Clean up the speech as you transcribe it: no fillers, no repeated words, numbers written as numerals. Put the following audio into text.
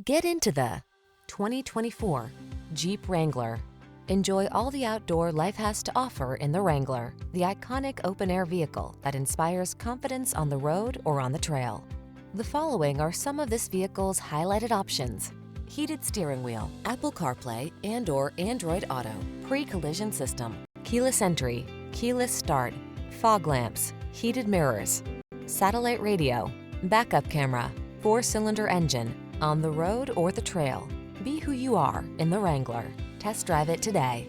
Get into the 2024 Jeep Wrangler. Enjoy all the outdoor life has to offer in the Wrangler, the iconic open-air vehicle that inspires confidence on the road or on the trail. The following are some of this vehicle's highlighted options: heated steering wheel, Apple CarPlay and/or Android Auto, pre-collision system, keyless entry, keyless start, fog lamps, heated mirrors, satellite radio, backup camera, 4-cylinder engine. On the road or the trail, be who you are in the Wrangler. Test drive it today.